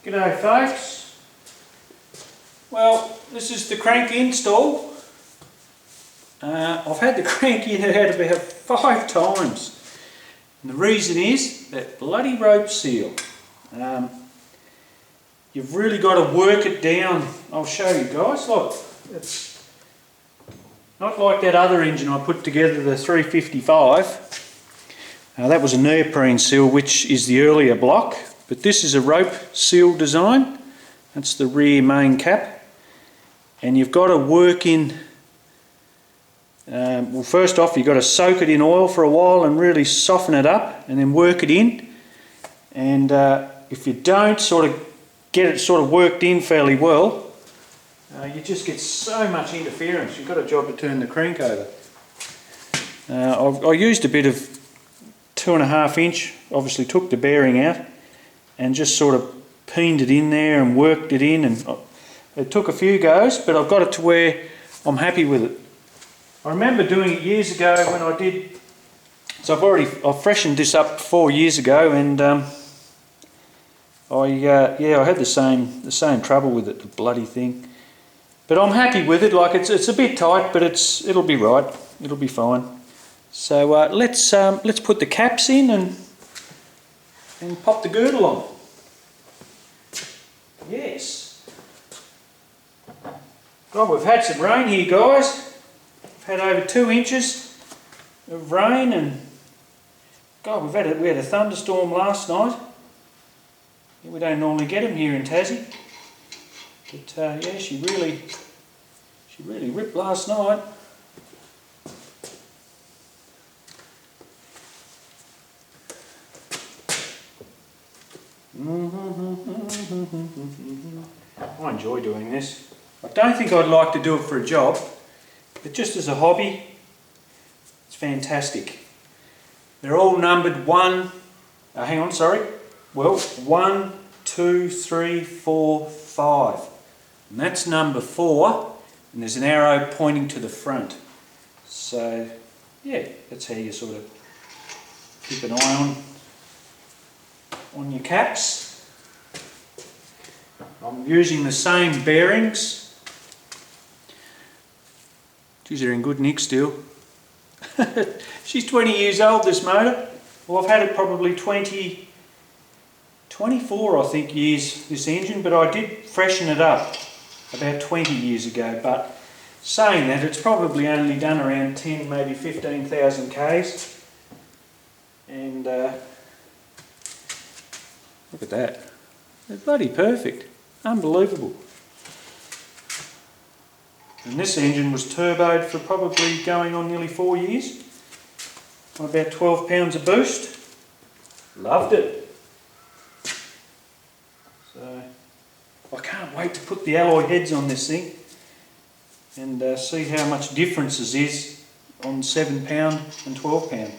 G'day folks. Well, this is the crank install. I've had the crank in and out about 5 times. And the reason is that bloody rope seal. You've really got to work it down. I'll show you guys. Look, it's not like that other engine I put together, the 355. That was a neoprene seal, which is the earlier block. But this is a rope seal design. That's the rear main cap. And you've got to work in, well, first off you've got to soak it in oil for a while and really soften it up and then work it in. And if you don't sort of get it sort of worked in fairly well, you just get so much interference. You've got a job to turn the crank over. I used a bit of 2.5 inch, obviously took the bearing out and just sort of peened it in there and worked it in, and it took a few goes, but I've got it to where I'm happy with it. I remember doing it years ago when I did, so I've freshened this up 4 years ago, and I had the same trouble with it, the bloody thing. But I'm happy with it. Like it's a bit tight, but it'll be right. It'll be fine. So let's put the caps in and pop the girdle on. Yes. God, we've had some rain here, guys. We've had over 2 inches of rain, and God, we had a thunderstorm last night. We don't normally get them here in Tassie, but yeah, she really ripped last night. I enjoy doing this. I don't think I'd like to do it for a job, but just as a hobby, it's fantastic. They're all numbered 1, 1, 2, 3, 4, 5. And that's number 4, and there's an arrow pointing to the front. So, yeah, that's how you sort of keep an eye on your caps. I'm using the same bearings. Geez, they're in good nick still. She's 20 years old, this motor. Well, I've had it probably 24 I think years, this engine, but I did freshen it up about 20 years ago. But saying that, it's probably only done around 10, maybe 15,000 Ks. And look at that. They're bloody perfect. Unbelievable. And this engine was turboed for probably going on nearly 4 years. On about 12 pounds a boost. Loved it. So I can't wait to put the alloy heads on this thing and see how much difference there is on 7 pound and 12 pound.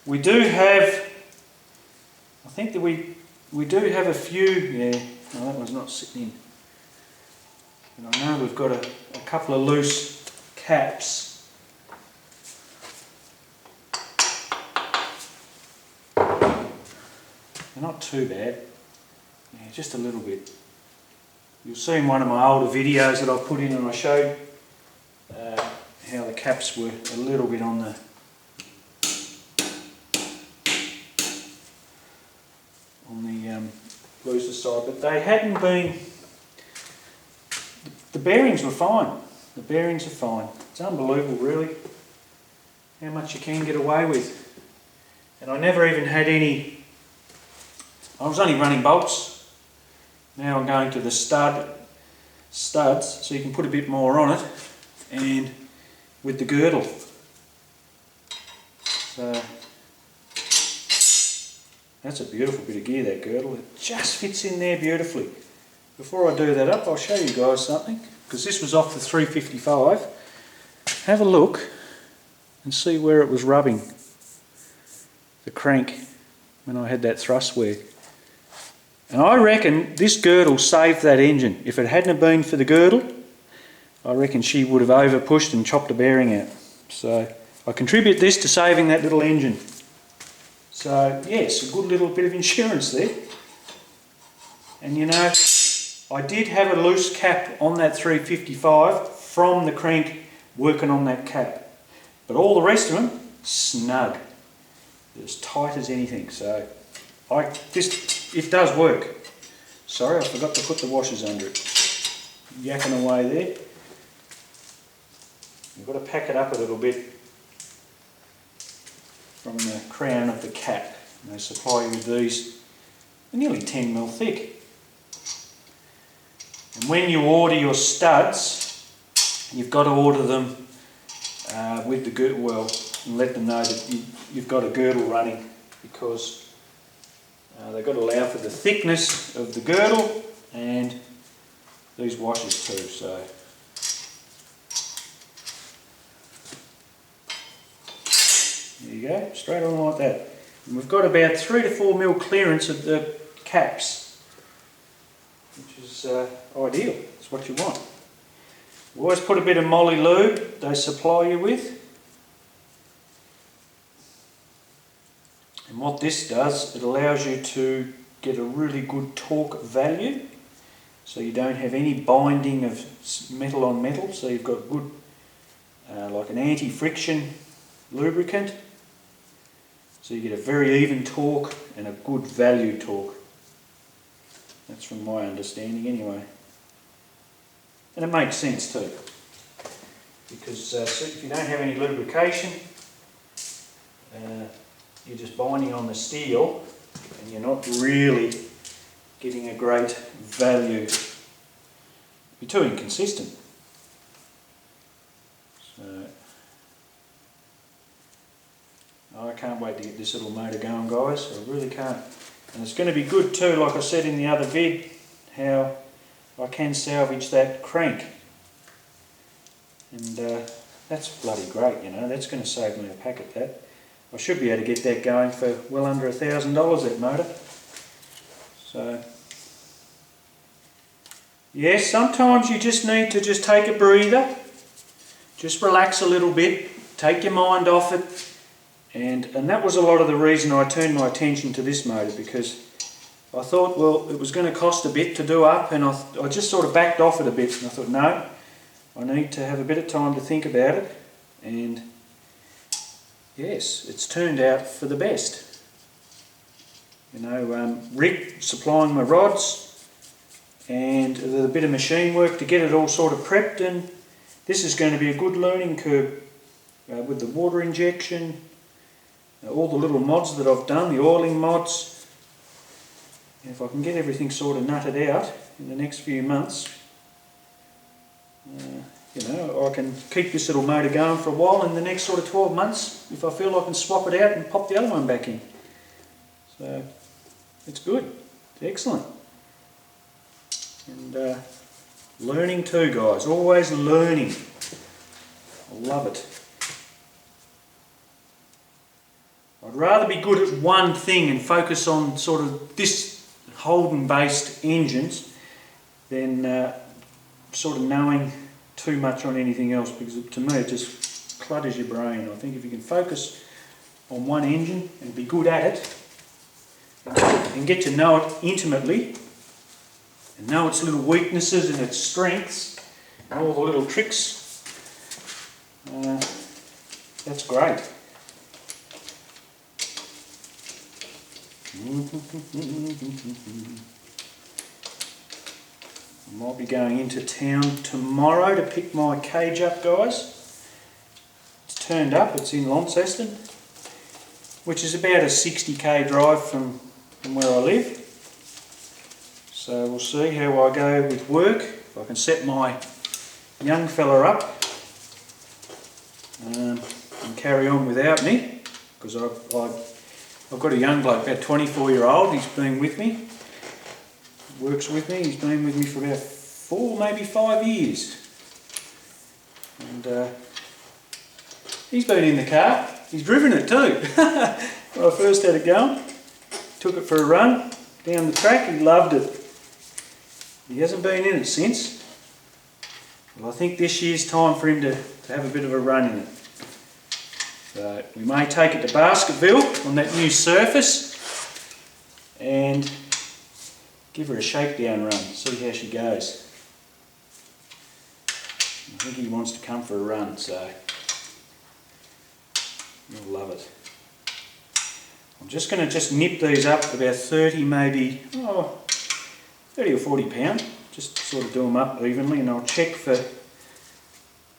We do have, I think that we do have a few, yeah, no, that one's not sitting in. And I know we've got a couple of loose caps. They're not too bad, yeah, just a little bit. You'll see in one of my older videos that I put in, and I showed how the caps were a little bit on the looser side, but they hadn't been, the bearings were fine. The bearings are fine. It's unbelievable really how much you can get away with. And I never even had any, I was only running bolts. Now I'm going to the studs, so you can put a bit more on it, and with the girdle. So that's a beautiful bit of gear, that girdle. It just fits in there beautifully. Before I do that up, I'll show you guys something, because this was off the 355. Have a look and see where it was rubbing the crank when I had that thrust wear. And I reckon this girdle saved that engine. If it hadn't been for the girdle, I reckon she would have over pushed and chopped a bearing out. So I contribute this to saving that little engine. So yes, a good little bit of insurance there. And you know, I did have a loose cap on that 355 from the crank working on that cap. But all the rest of them, snug. They're as tight as anything. So it does work. Sorry, I forgot to put the washers under it. Yakking away there. You've got to pack it up a little bit from the crown of the cap. And they supply you with these. They're nearly 10mm thick. And when you order your studs, you've got to order them with the girdle, well, and let them know that you've got a girdle running, because they've got to allow for the thickness of the girdle and these washers too. So there you go, straight on like that. And we've got about 3 to 4mm clearance of the caps, which is ideal. It's what you want. You always put a bit of moly lube they supply you with. And what this does, it allows you to get a really good torque value, so you don't have any binding of metal on metal, so you've got good, like an anti-friction lubricant, so you get a very even torque and a good value torque. That's from my understanding anyway. And it makes sense too, because if you don't have any lubrication, you're just binding on the steel and you're not really getting a great value. You're too inconsistent. So I can't wait to get this little motor going, guys. I really can't. And it's going to be good too, like I said in the other vid, how I can salvage that crank. And that's bloody great, you know. That's going to save me a packet, that. I should be able to get that going for well under $1,000, that motor. So, yes, sometimes you just need to just take a breather, just relax a little bit, take your mind off it, and that was a lot of the reason I turned my attention to this motor, because I thought, well, it was going to cost a bit to do up, and I just sort of backed off it a bit, and I thought, no, I need to have a bit of time to think about it, and yes, it's turned out for the best. You know, Rick supplying my rods and a bit of machine work to get it all sort of prepped, and this is going to be a good learning curve with the water injection, all the little mods that I've done, the oiling mods. And if I can get everything sort of nutted out in the next few months, you know, I can keep this little motor going for a while. In the next sort of 12 months, if I feel I can swap it out and pop the other one back in. So it's good, it's excellent. And learning too, guys, always learning. I love it. I'd rather be good at one thing and focus on sort of this Holden based engines than sort of knowing too much on anything else, because to me it just clutters your brain. I think if you can focus on one engine and be good at it and get to know it intimately and know its little weaknesses and its strengths and all the little tricks, that's great. I might be going into town tomorrow to pick my cage up, guys. It's turned up, it's in Launceston, which is about a 60k drive from where I live. So we'll see how I go with work, if I can set my young fella up and carry on without me, because I've got a young bloke, about 24-year-old, he's been with me, works with me, he's been with me for about 4, maybe 5 years. And he's been in the car, he's driven it too. When I first had it going, took it for a run down the track, he loved it. He hasn't been in it since. Well, I think this year's time for him to have a bit of a run in it. So we may take it to Baskerville on that new surface and give her a shakedown run, see how she goes. I think he wants to come for a run, so you'll love it. I'm just going to nip these up about 30, maybe 30 or 40 pound. Just sort of do them up evenly, and I'll check for,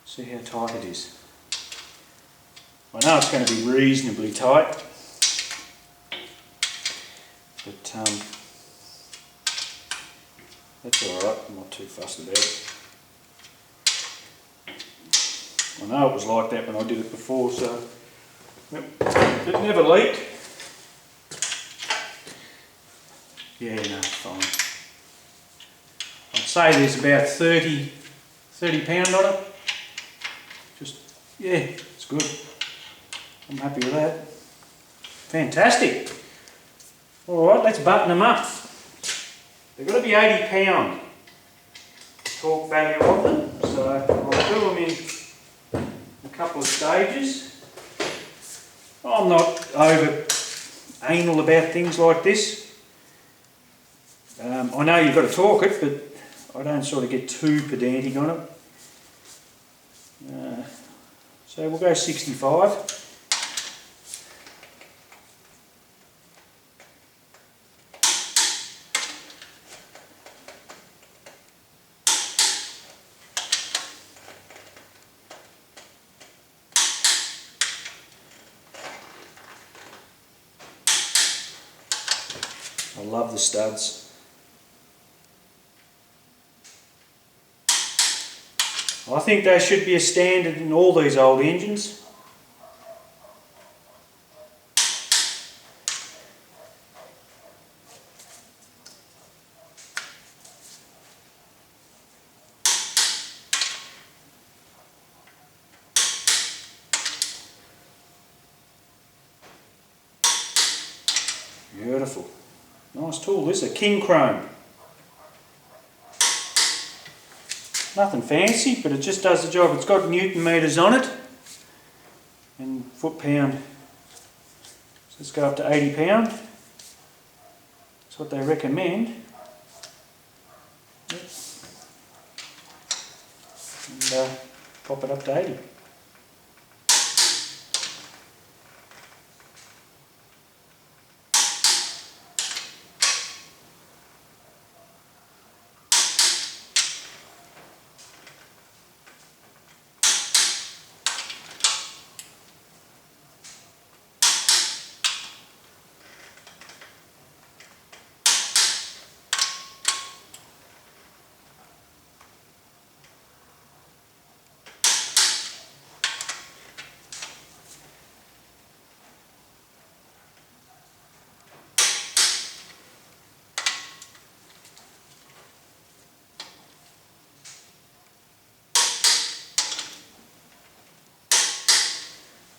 see how tight it is. I know it's going to be reasonably tight, but that's alright, I'm not too fussed about it. I know it was like that when I did it before, so it never leaked. Yeah, no, fine. I'd say there's about 30 pound on it. Just, yeah, it's good. I'm happy with that. Fantastic. Alright, let's button them up. They've got to be 80 pound torque value of them, so I'll do them in a couple of stages. I'm not over anal about things like this. I know you've got to torque it, but I don't sort of get too pedantic on it. So we'll go 65. I love the studs. I think they should be a standard in all these old engines. Beautiful. Nice tool, this is a king chrome. Nothing fancy, but it just does the job. It's got Newton meters on it and foot pound. So let's go up to 80 pound. That's what they recommend. Yep. And pop it up to 80.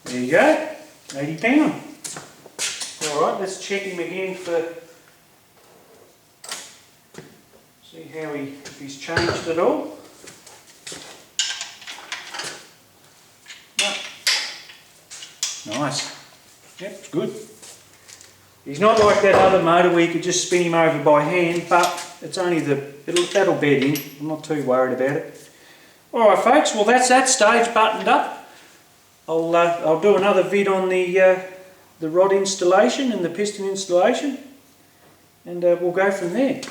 There you go, 80 pound. Alright, let's check him again for, see how if he's changed at all. No. Nice. Yep, it's good. He's not like that other motor where you could just spin him over by hand, but it's only that'll bed in. I'm not too worried about it. Alright folks, well that's that stage buttoned up. I'll do another vid on the rod installation and the piston installation, and we'll go from there.